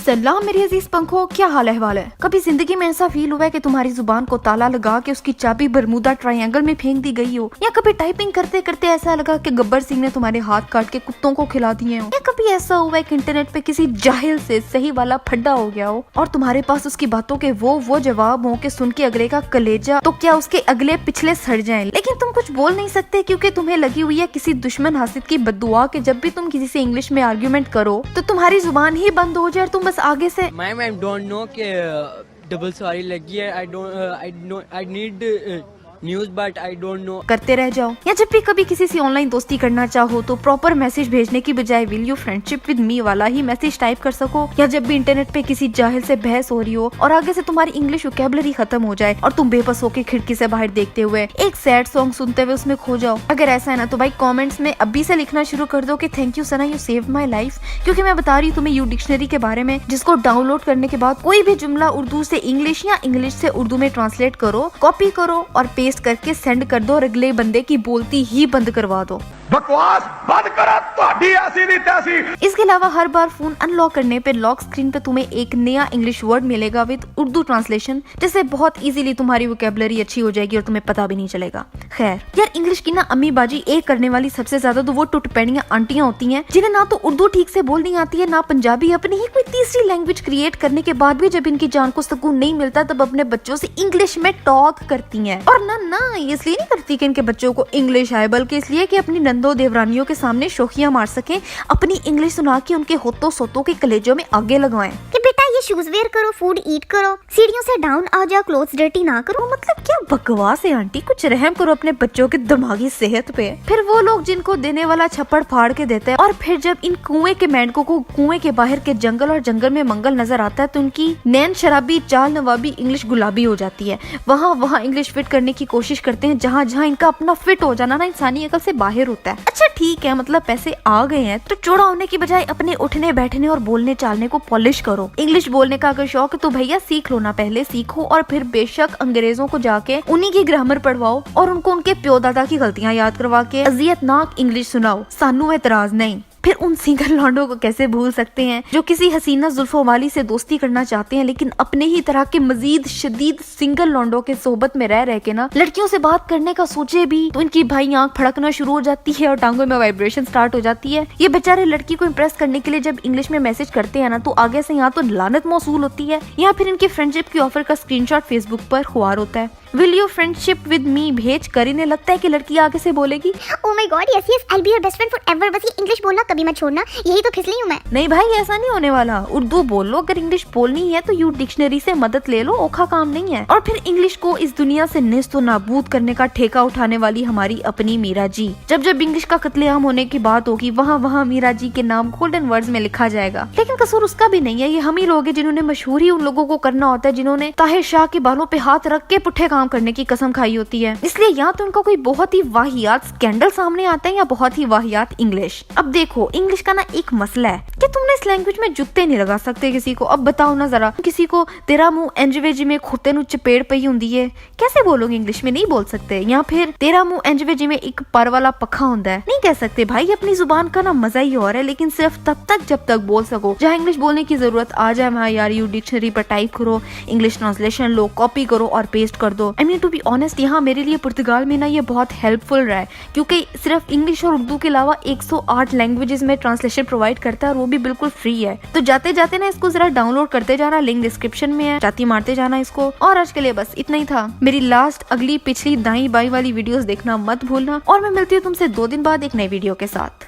सलाम मेरे अजीज पंखो, क्या हाल अहवाल है। कभी जिंदगी में ऐसा फील हुआ है कि तुम्हारी जुबान को ताला लगा के उसकी चाबी बरमूदा ट्रायंगल में फेंक दी गई हो, या कभी टाइपिंग करते करते ऐसा लगा कि गब्बर सिंह ने तुम्हारे हाथ काट के कुत्तों को खिला दिए हो, या कभी ऐसा हुआ है कि इंटरनेट पे किसी जाहिल से सही वाला फड्डा हो गया हो और तुम्हारे पास उसकी बातों के वो जवाब हो के सुन के अगले का कलेजा तो क्या उसके अगले पिछले सड़ जाए, लेकिन तुम कुछ बोल नहीं सकते क्योंकि तुम्हें लगी हुई है किसी दुश्मन हासिद की बद्दुआ के जब भी तुम किसी से इंग्लिश में आर्ग्यूमेंट करो तो तुम्हारी जुबान ही बंद हो जाए, तुम बस आगे से मैम आई डोंट नो कि डबल सॉरी लगी है। I need news but I don't know करते रह जाओ। या जब भी कभी किसी से ऑनलाइन दोस्ती करना चाहो तो प्रॉपर मैसेज भेजने की बजाय will you friendship with me वाला ही मैसेज टाइप कर सको। या जब भी इंटरनेट पे किसी जाहिल से बहस हो रही हो और आगे से तुम्हारी इंग्लिश वोकैबुलरी खत्म हो जाए और तुम बेबस होकर खिड़की से बाहर देखते हुए एक सैड सॉन्ग सुनते हुए उसमें खो जाओ। अगर ऐसा है ना तो भाई कॉमेंट्स में अभी से लिखना शुरू कर दो कि thank you Sana, you saved my life, क्योंकि मैं बता रही हूँ तुम्हें यू डिक्शनरी के बारे में, जिसको डाउनलोड करने के बाद कोई भी जुमला उर्दू से इंग्लिश या इंग्लिश से उर्दू में ट्रांसलेट करो, कॉपी करो और पेस्ट करके सेंड कर दो और अगले बंदे की बोलती ही बंद करवा दो। बकवास बंद करा तो ऐसी नहीं तैसी। इसके अलावा हर बार फोन अनलॉक करने पे लॉक स्क्रीन पे तुम्हें एक नया इंग्लिश वर्ड मिलेगा विद उर्दू ट्रांसलेशन, जिससे बहुत इजीली तुम्हारी वोकैबुलरी अच्छी हो जाएगी और तुम्हें पता भी नहीं चलेगा। खैर यार, इंग्लिश की ना अम्मी बाजी एक करने वाली सबसे ज्यादा तो वो टुटपैनियां आंटियां होती हैं जिन्हें ना तो उर्दू ठीक से बोलनी आती है ना पंजाबी। अपनी ही कोई तीसरी लैंग्वेज क्रिएट करने के बाद भी जब इनकी जान को सुकून नहीं मिलता तब अपने बच्चों से इंग्लिश में टॉक करती हैं। और ना इसलिए नहीं करती कि इनके बच्चों को इंग्लिश आए, बल्कि इसलिए कि अपनी नंदो देवरानियों के सामने शोखियां मार सकें, अपनी इंग्लिश सुना के उनके होतों सोतों के कलेजों में आगे लगवाएं कि बेटा ये शूज वेयर करो, फूड ईट करो, सीढ़ियों से डाउन आ जाओ, क्लोथ्स डर्टी ना करो। मतलब क्या बकवास है आंटी, कुछ रहम करो अपने बच्चों की दिमागी सेहत पे। फिर वो लोग जिनको देने वाला छप्पड़ फाड़ के देते हैं और फिर जब इन कुएं के मेंढकों को कुएं के बाहर के जंगल और जंगल में मंगल नजर आता है तो उनकी नैन शराबी चाल नवाबी इंग्लिश गुलाबी हो जाती है। वहाँ इंग्लिश फिट करने की कोशिश करते हैं जहाँ इनका अपना फिट हो जाना ना इंसानी अकल से बाहर होता है। अच्छा ठीक है, मतलब पैसे आ गए हैं तो चौड़ा होने की बजाय अपने उठने बैठने और बोलने चालने को पॉलिश करो। इंग्लिश बोलने का अगर शौक है तो भैया सीख लो ना, पहले सीखो और फिर बेशक अंग्रेजों को जाके उन्हीं की ग्रामर पढ़वाओ और उनको उनके प्यो दादा की गलतियां याद करवा के अजियतनाक इंग्लिश सुनाओ, सानू एतराज नहीं। फिर उन सिंगल लौंडों को कैसे भूल सकते हैं जो किसी हसीना जुल्फों वाली से दोस्ती करना चाहते हैं लेकिन अपने ही तरह के मजीद शदीद सिंगल लौंडों के सोबत में रह के ना लड़कियों से बात करने का सोचे भी तो इनकी भाई आंख फड़कना शुरू हो जाती है और टांगों में वाइब्रेशन स्टार्ट हो जाती है। ये बेचारे लड़की को इम्प्रेस करने के लिए जब इंग्लिश में मैसेज करते हैं ना तो आगे से यहाँ तो लानत मौसूल होती है या फिर इनकी फ्रेंडशिप की ऑफर का स्क्रीनशॉट फेसबुक पर खुआर होता है। Will you friendship with me भेज कर इन्हें लगता है कि लड़की आगे से बोलेगी oh my God yes I will be your best friend forever, बस ये इंग्लिश बोलना कभी मत छोड़ना, यही तो फिसली हूं मैं। नहीं भाई ऐसा नहीं होने वाला, उर्दू बोल लो, अगर इंग्लिश बोलनी है तो यू डिक्शनरी से मदद ले लो, औखा काम नहीं है। और फिर इंग्लिश को इस दुनिया से निस्तो नाबूद करने का ठेका उठाने वाली हमारी अपनी मीरा जी, जब इंग्लिश का कत्लेआम होने की बात होगी वहाँ मीरा जी के नाम गोल्डन वर्ड्स में लिखा जाएगा। लेकिन कसूर उसका भी नहीं है, ये हम ही लोग हैं जिन्होंने मशहूर ही उन लोगों को करना होता है जिन्होंने ताहिर शाह के बालों पे हाथ रख के पुट्ठे काम करने की कसम खाई होती है। इसलिए या तो उनका कोई बहुत ही वाहियात स्कैंडल सामने आता है या बहुत ही वाहियात इंग्लिश। अब देखो इंग्लिश का ना एक मसला है कि तुमने इस लैंग्वेज में जुत्ते नहीं लगा सकते किसी को। अब बताओ ना जरा, किसी को तेरा मुंह एंजवेजी में खुते नु चपेड़ पई हुंदी है कैसे बोलोगे, इंग्लिश में नहीं बोल सकते। या फिर तेरा मुंह एंजवेजी में एक पर वाला पखा होता है, नहीं कह सकते भाई। अपनी जुबान का ना मजा ही और है, लेकिन सिर्फ तब तक जब तक बोल सको। जहाँ इंग्लिश बोलने की जरूरत आ जाए वहाँ यार यू डिक्शनरी पर टाइप करो, इंग्लिश ट्रांसलेशन लो, कॉपी करो और पेस्ट कर दो। I mean to be honest, यहाँ मेरे लिए पुर्तगाल में ना ये बहुत हेल्पफुल रहा है क्योंकि सिर्फ इंग्लिश और उर्दू के अलावा 108 लैंग्वेजेस में ट्रांसलेशन प्रोवाइड करता है और वो भी बिल्कुल फ्री है। तो जाते जाते ना इसको जरा डाउनलोड करते जाना, लिंक डिस्क्रिप्शन में है, जाती मारते जाना इसको। और आज के लिए बस इतना ही था। मेरी लास्ट अगली पिछली दाई बाई वाली वीडियोस देखना मत भूलना और मैं मिलती हूँ तुमसे 2 दिन बाद एक नई वीडियो के साथ।